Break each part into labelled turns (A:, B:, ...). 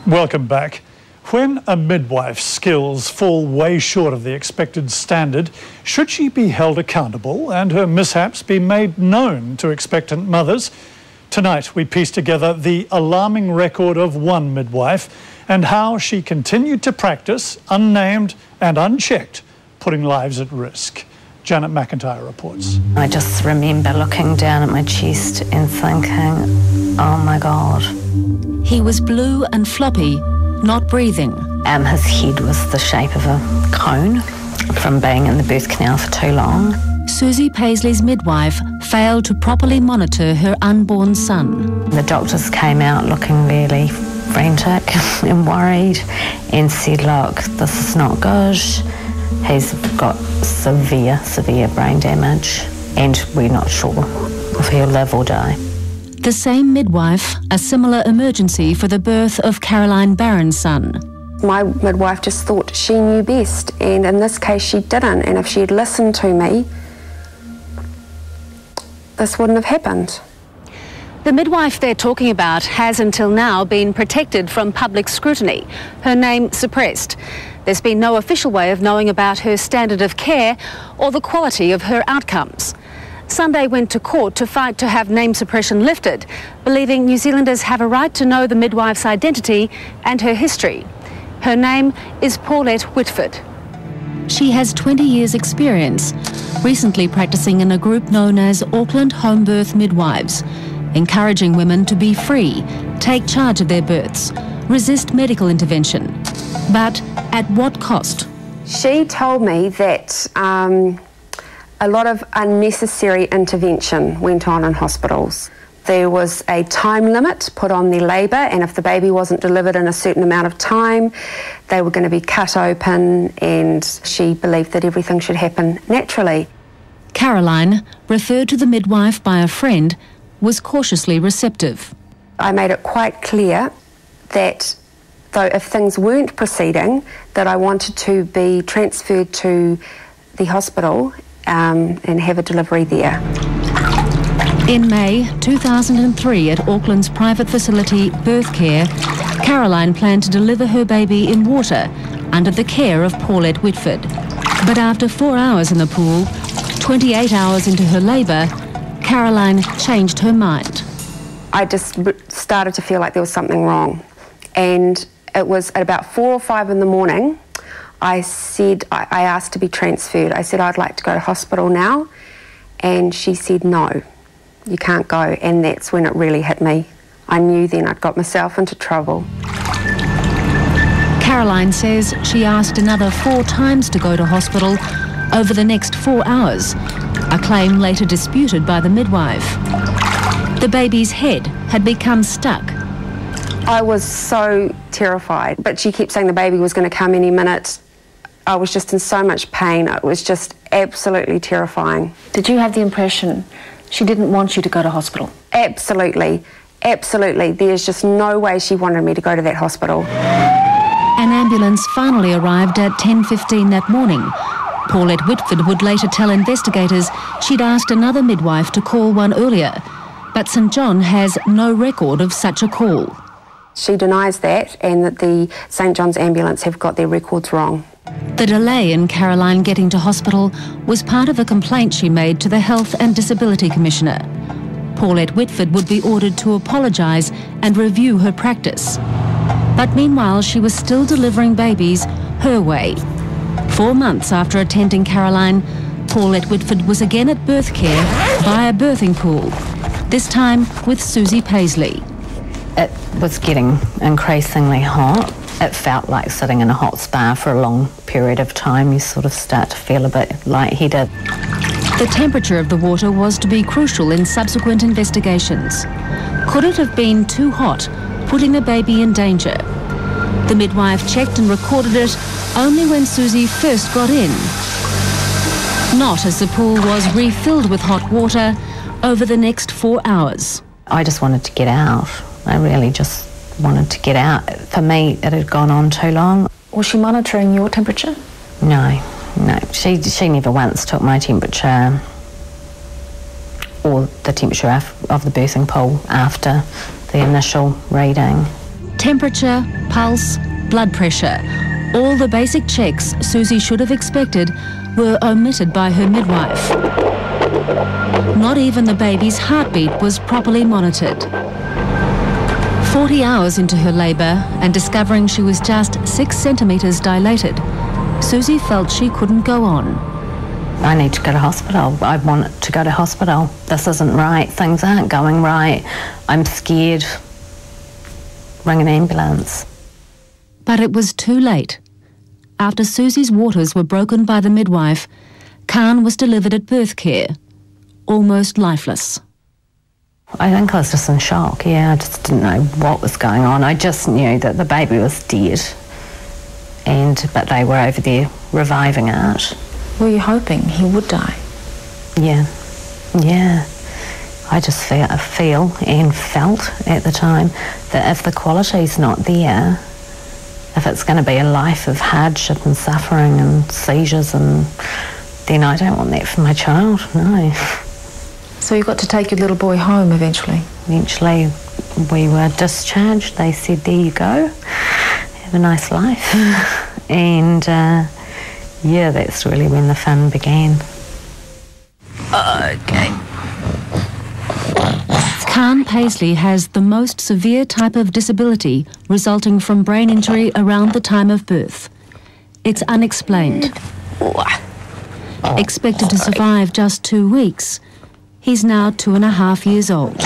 A: Welcome back. When a midwife's skills fall way short of the expected standard, should she be held accountable and her mishaps be made known to expectant mothers? Tonight we piece together the alarming record of one midwife and how she continued to practice, unnamed and unchecked, putting lives at risk. Janet McIntyre reports.
B: I just remember looking down at my chest and thinking, oh my God.
C: He was blue and floppy, not breathing.
B: His head was the shape of a cone from being in the birth canal for too long.
C: Susie Paisley's midwife failed to properly monitor her unborn son.
B: The doctors came out looking really frantic and worried and said, look, this is not good. He's got severe brain damage and we're not sure if he'll live or die.
C: The same midwife, a similar emergency for the birth of Caroline Barron's son.
D: My midwife just thought she knew best, and in this case she didn't, and if she had listened to me, this wouldn't have happened.
E: The midwife they're talking about has until now been protected from public scrutiny, her name suppressed. There's been no official way of knowing about her standard of care or the quality of her outcomes. Sunday went to court to fight to have name suppression lifted, believing New Zealanders have a right to know the midwife's identity and her history. Her name is Paulette Whitford.
C: She has 20 years' experience, recently practicing in a group known as Auckland Home Birth Midwives, encouraging women to be free, take charge of their births, resist medical intervention. But at what cost?
D: She told me that a lot of unnecessary intervention went on in hospitals. There was a time limit put on their labour, and if the baby wasn't delivered in a certain amount of time, they were going to be cut open, and she believed that everything should happen naturally.
C: Caroline, referred to the midwife by a friend, was cautiously receptive.
D: I made it quite clear that though if things weren't proceeding, that I wanted to be transferred to the hospital and have a delivery there.
C: In May 2003 at Auckland's private facility Birth Care, Caroline planned to deliver her baby in water under the care of Paulette Whitford. But after 4 hours in the pool, 28 hours into her labour, Caroline changed her mind.
D: I just started to feel like there was something wrong, and it was at about 4 or 5 in the morning. I asked to be transferred. I said, I'd like to go to hospital now. And she said, no, you can't go. And that's when it really hit me. I knew then I'd got myself into trouble.
C: Caroline says she asked another 4 times to go to hospital over the next 4 hours, a claim later disputed by the midwife. The baby's head had become stuck.
D: I was so terrified, but she kept saying the baby was going to come any minute. I was just in so much pain. It was just absolutely terrifying.
F: Did you have the impression she didn't want you to go to hospital?
D: Absolutely, absolutely. There's just no way she wanted me to go to that hospital.
C: An ambulance finally arrived at 10:15 that morning. Paulette Whitford would later tell investigators she'd asked another midwife to call one earlier, but St John has no record of such a call.
D: She denies that, and that the St John's ambulance have got their records wrong.
C: The delay in Caroline getting to hospital was part of a complaint she made to the Health and Disability Commissioner. Paulette Whitford would be ordered to apologise and review her practice. But meanwhile, she was still delivering babies her way. 4 months after attending Caroline, Paulette Whitford was again at Birth Care by a birthing pool, this time with Susie Paisley.
B: It was getting increasingly hot. It felt like sitting in a hot spa for a long period of time. You sort of start to feel a bit lightheaded.
C: The temperature of the water was to be crucial in subsequent investigations. Could it have been too hot, putting the baby in danger? The midwife checked and recorded it only when Susie first got in. Not as the pool was refilled with hot water over the next 4 hours.
B: I just wanted to get out. I really just wanted to get out. For me, it had gone on too long.
F: Was she monitoring your temperature?
B: No. She never once took my temperature or the temperature of the birthing pool after the initial reading.
C: Temperature, pulse, blood pressure. All the basic checks Susie should have expected were omitted by her midwife. Not even the baby's heartbeat was properly monitored. 40 hours into her labour and discovering she was just 6 centimetres dilated, Susie felt she couldn't go on.
B: I need to go to hospital. I want to go to hospital. This isn't right. Things aren't going right. I'm scared. Ring an ambulance.
C: But it was too late. After Susie's waters were broken by the midwife, Khan was delivered at birth care, almost lifeless.
B: I think I was just in shock, yeah. I just didn't know what was going on. I just knew that the baby was dead, but they were over there reviving it.
F: Were you hoping he would die?
B: Yeah. I just feel and felt at the time that if the quality's not there, if it's going to be a life of hardship and suffering and seizures, then I don't want that for my child, no.
F: So you got to take your little boy home eventually?
B: Eventually we were discharged. They said, there you go, have a nice life. And yeah, that's really when the fun began.
C: Okay. Khan Paisley has the most severe type of disability resulting from brain injury around the time of birth. It's unexplained. Expected to survive just 2 weeks, he's now 2.5 years old.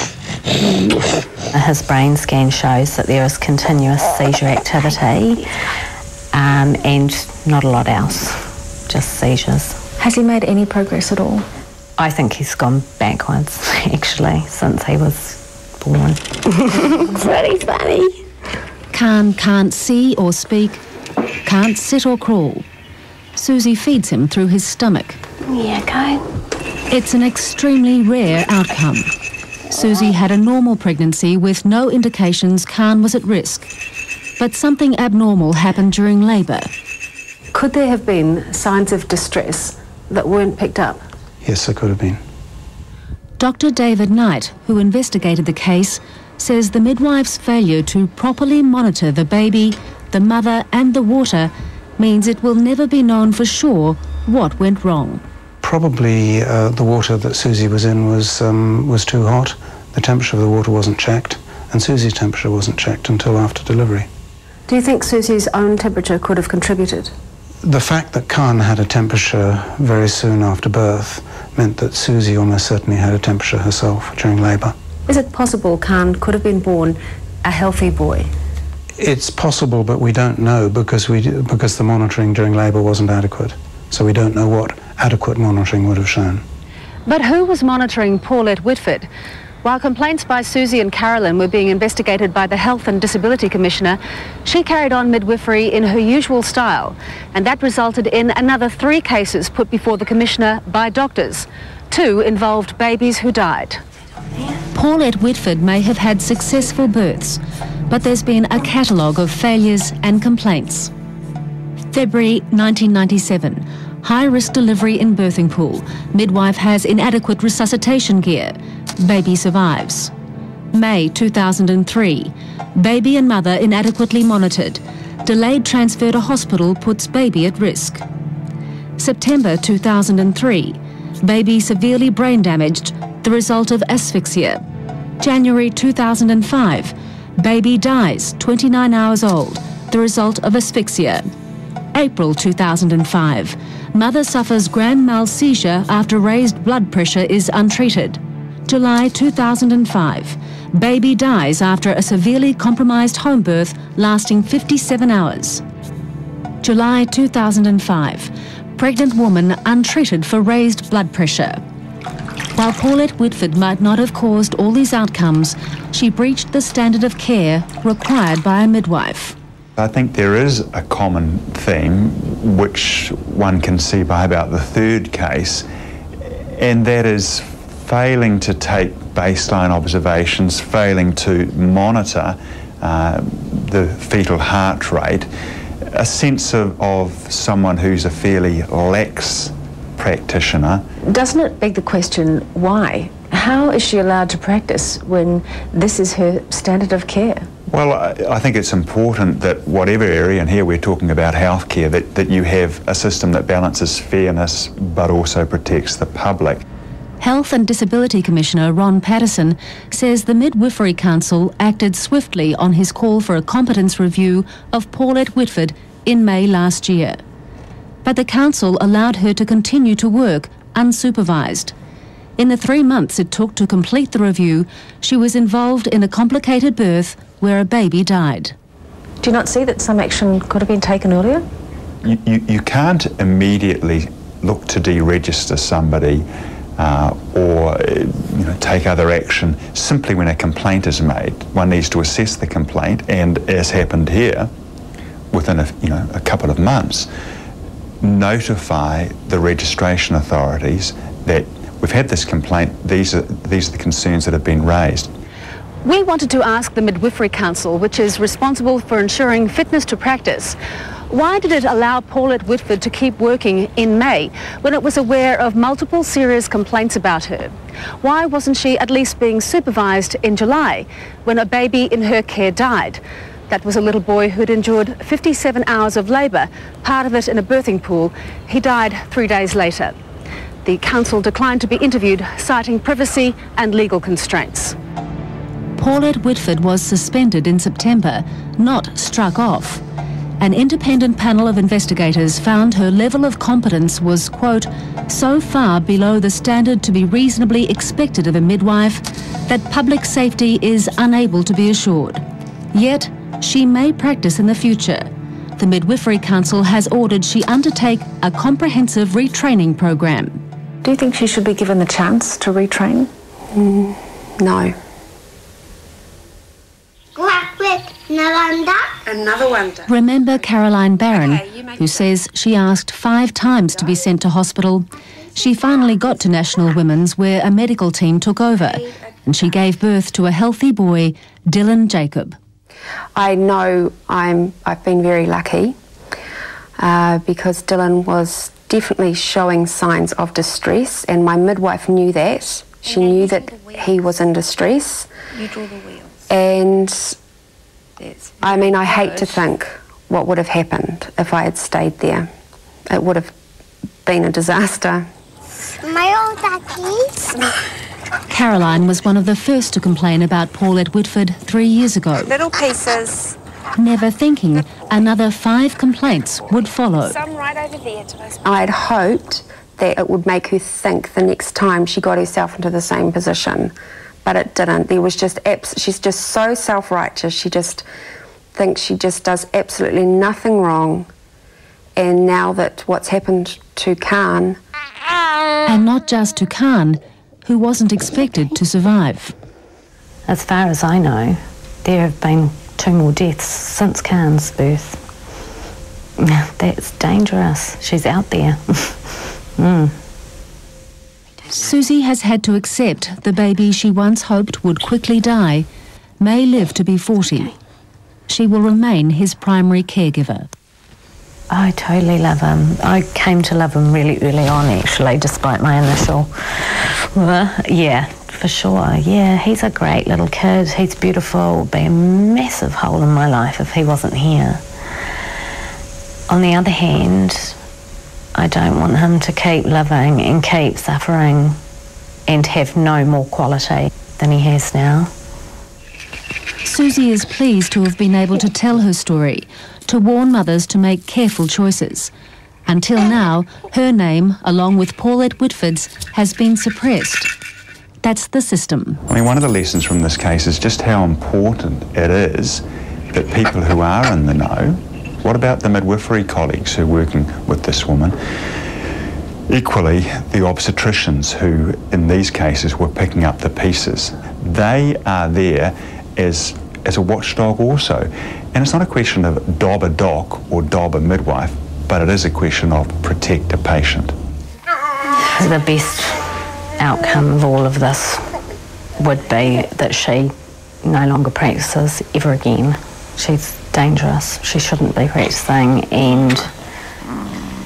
B: His brain scan shows that there is continuous seizure activity and not a lot else, just seizures.
F: Has he made any progress at all?
B: I think he's gone backwards, actually, since he was born.
D: It's really funny.
C: Khan can't see or speak, can't sit or crawl. Susie feeds him through his stomach.
D: Yeah, go.
C: It's an extremely rare outcome. Susie had a normal pregnancy with no indications Khan was at risk. But something abnormal happened during labour.
E: Could there have been signs of distress that weren't picked up?
G: Yes, there could have been.
C: Dr. David Knight, who investigated the case, says the midwife's failure to properly monitor the baby, the mother and the water means it will never be known for sure what went wrong.
G: Probably the water that Susie was in was too hot. The temperature of the water wasn't checked, and Susie's temperature wasn't checked until after delivery.
E: Do you think Susie's own temperature could have contributed?
G: The fact that Khan had a temperature very soon after birth meant that Susie almost certainly had a temperature herself during labour.
E: Is it possible Khan could have been born a healthy boy?
G: It's possible, but we don't know because the monitoring during labour wasn't adequate. So we don't know what adequate monitoring would have shown.
E: But who was monitoring Paulette Whitford? While complaints by Susie and Carolyn were being investigated by the Health and Disability Commissioner, she carried on midwifery in her usual style, and that resulted in another 3 cases put before the Commissioner by doctors. 2 involved babies who died.
C: Paulette Whitford may have had successful births, but there's been a catalogue of failures and complaints. February 1997. High-risk delivery in birthing pool. Midwife has inadequate resuscitation gear. Baby survives. May 2003. Baby and mother inadequately monitored. Delayed transfer to hospital puts baby at risk. September 2003. Baby severely brain damaged, the result of asphyxia. January 2005. Baby dies, 29 hours old, the result of asphyxia. April 2005. Mother suffers grand mal seizure after raised blood pressure is untreated. July 2005. Baby dies after a severely compromised home birth lasting 57 hours. July 2005. Pregnant woman untreated for raised blood pressure. While Paulette Whitford might not have caused all these outcomes, she breached the standard of care required by a midwife.
H: I think there is a common theme which one can see by about the 3rd case, and that is failing to take baseline observations, failing to monitor the fetal heart rate, a sense of someone who's a fairly lax practitioner.
F: Doesn't it beg the question, why? How is she allowed to practice when this is her standard of care?
H: Well, I think it's important that whatever area, and here we're talking about healthcare, that you have a system that balances fairness but also protects the public.
C: Health and Disability Commissioner Ron Patterson says the Midwifery Council acted swiftly on his call for a competence review of Paulette Whitford in May last year. But the council allowed her to continue to work unsupervised. In the 3 months it took to complete the review, she was involved in a complicated birth where a baby died.
F: Do you not see that some action could have been taken earlier?
H: You can't immediately look to deregister somebody or take other action simply when a complaint is made. One needs to assess the complaint, and as happened here, within a couple of months, notify the registration authorities that we've had this complaint, these are the concerns that have been raised.
E: We wanted to ask the Midwifery Council, which is responsible for ensuring fitness to practice, why did it allow Paulette Whitford to keep working in May when it was aware of multiple serious complaints about her? Why wasn't she at least being supervised in July when a baby in her care died? That was a little boy who'd endured 57 hours of labour, part of it in a birthing pool. He died 3 days later. The council declined to be interviewed, citing privacy and legal constraints.
C: Paulette Whitford was suspended in September, not struck off. An independent panel of investigators found her level of competence was, quote, so far below the standard to be reasonably expected of a midwife that public safety is unable to be assured. Yet, she may practice in the future. The Midwifery Council has ordered she undertake a comprehensive retraining program.
F: Do you think she should be given the chance to retrain?
D: No.
I: Another wonder.
C: Remember Caroline Barron, who says she asked 5 times to be sent to hospital. She finally got to National Women's, where a medical team took over, and she gave birth to a healthy boy, Dylan Jacob.
D: I know I've been very lucky because Dylan was definitely showing signs of distress, and my midwife knew that. She knew that he was in distress.
I: You draw the wheels.
D: And I mean, I hate to think what would have happened if I had stayed there. It would have been a disaster.
I: Smile, duckies.
C: Caroline was one of the first to complain about Paulette Whitford 3 years ago,
I: Little pieces.
C: never thinking another 5 complaints would follow.
I: Some right over there to those.
D: I'd hoped that it would make her think the next time she got herself into the same position, but it didn't. There was just she's just so self-righteous. She just thinks she just does absolutely nothing wrong. And now that what's happened to Khan...
C: And not just to Khan, who wasn't expected to survive.
B: As far as I know, there have been 2 more deaths since Khan's birth. That's dangerous. She's out there.
C: Susie has had to accept the baby she once hoped would quickly die may live to be 40. She will remain his primary caregiver.
B: I totally love him. I came to love him really early on, actually, despite my initial... yeah, for sure. Yeah, he's a great little kid. He's beautiful. It would be a massive hole in my life if he wasn't here. On the other hand, I don't want him to keep living and keep suffering and have no more quality than he has now.
C: Susie is pleased to have been able to tell her story, to warn mothers to make careful choices. Until now, her name, along with Paulette Whitford's, has been suppressed. That's the system.
H: I mean, one of the lessons from this case is just how important it is that people who are in the know, what about the midwifery colleagues who are working with this woman? Equally, the obstetricians who, in these cases, were picking up the pieces. They are there as a watchdog also. And it's not a question of dob a doc or dob a midwife, but it is a question of protect a patient.
B: The best outcome of all of this would be that she no longer practices ever again. She's dangerous. She shouldn't be practicing, and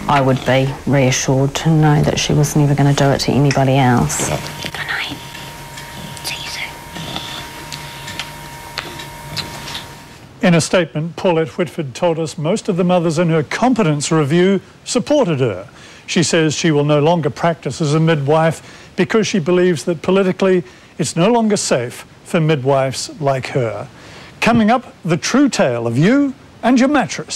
B: I would be reassured to know that she was never going to do it to anybody else.
I: Good night. See you soon.
A: In a statement, Paulette Whitford told us most of the mothers in her competence review supported her. She says she will no longer practice as a midwife because she believes that politically it's no longer safe for midwives like her. Coming up, the true tale of you and your mattress.